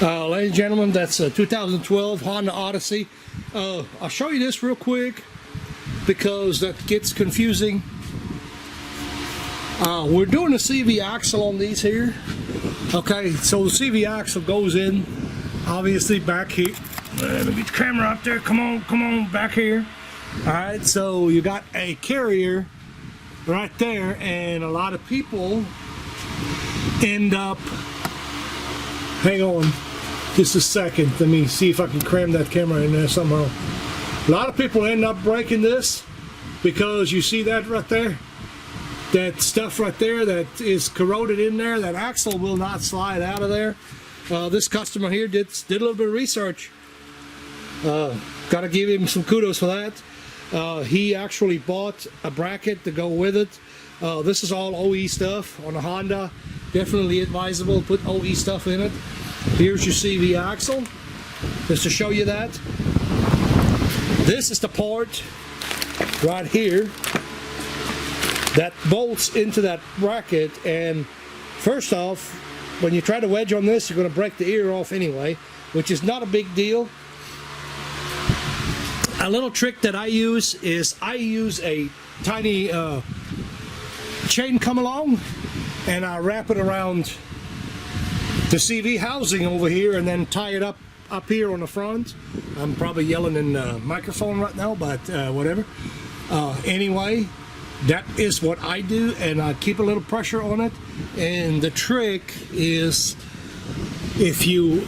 Ladies and gentlemen, that's a 2012 Honda Odyssey. I'll show you this real quick because that gets confusing. We're doing a CV axle on these here. Okay, so the CV axle goes in, obviously back here. Let me get the camera up there. Come on, back here. Alright, so you got a carrier right there, and a lot of people end up, hang on just a second, let me see if I can cram that camera in there somehow. A lot of people end up breaking this because you see that right there, that stuff right there that is corroded in there. That axle will not slide out of there. This customer here did a little bit of research. Got to give him some kudos for that. He actually bought a bracket to go with it. This is all OE stuff on a Honda. Definitely advisable to put OE stuff in it. Here's your CV axle, just to show you that. This is the part right here that bolts into that bracket, and first off, when you try to wedge on this, you're going to break the ear off anyway, which is not a big deal. A little trick that I use is I use a tiny chain come along, and I wrap it around the CV housing over here and then tie it up here on the front. I'm probably yelling in the microphone right now, but whatever. Anyway, that is what I do, and I keep a little pressure on it. And the trick is, if you,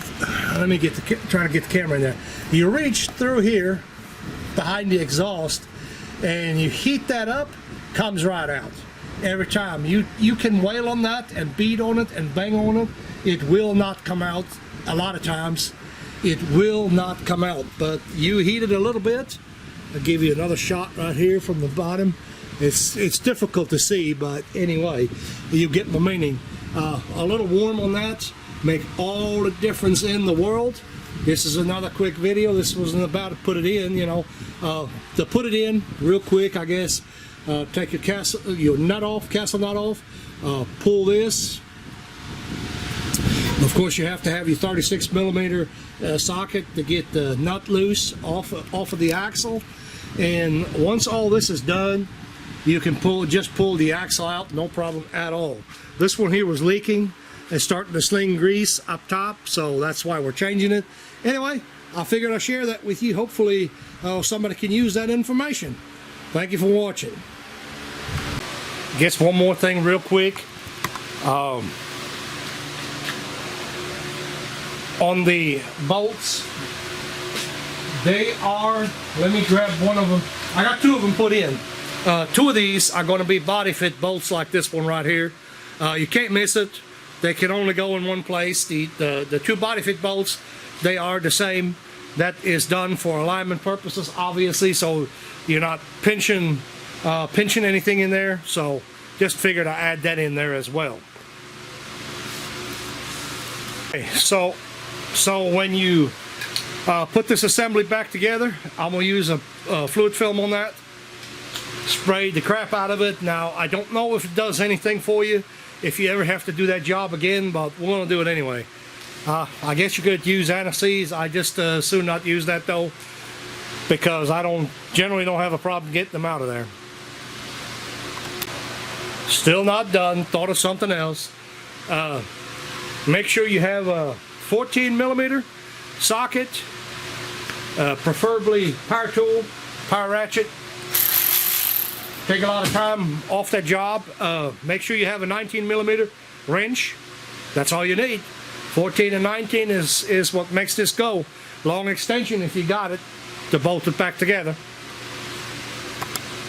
let me try to get the camera in there. You reach through here behind the exhaust and you heat that up, comes right out every time. You can wail on that and beat on it and bang on it. It will not come out. A lot of times it will not come out, but you heat it a little bit. I'll give you another shot right here from the bottom. It's difficult to see, but anyway, you get my meaning. A little warm on that make all the difference in the world. This is another quick video. This wasn't about to put it in, you know. To put it in real quick, I guess, take your nut off, castle nut off, pull this. Of course, you have to have your 36 millimeter socket to get the nut loose off of the axle. And once all this is done, you can just pull the axle out, no problem at all. This one here was leaking. It's starting to sling grease up top, so that's why we're changing it. Anyway, I figured I'd share that with you. Hopefully somebody can use that information. Thank you for watching. Guess one more thing real quick. On the bolts, they are, let me grab one of them. I got two of them put in. Two of these are going to be body fit bolts like this one right here. You can't miss it. They can only go in one place. The two body fit bolts, they are the same. That is done for alignment purposes, obviously, so you're not pinching anything in there. So just figured I'd add that in there as well. Okay, so when you put this assembly back together, I'm going to use a fluid film on that. Spray the crap out of it. Now, I don't know if it does anything for you if you ever have to do that job again, but we're going to do it anyway. I guess you could use anti-seize. I just soon not use that though, because I generally don't have a problem getting them out of there. Still not done. Thought of something else. Make sure you have a 14 millimeter socket, preferably power tool, power ratchet. Take a lot of time off that job. Make sure you have a 19 millimeter wrench. That's all you need. 14 and 19 is what makes this go. Long extension if you got it to bolt it back together.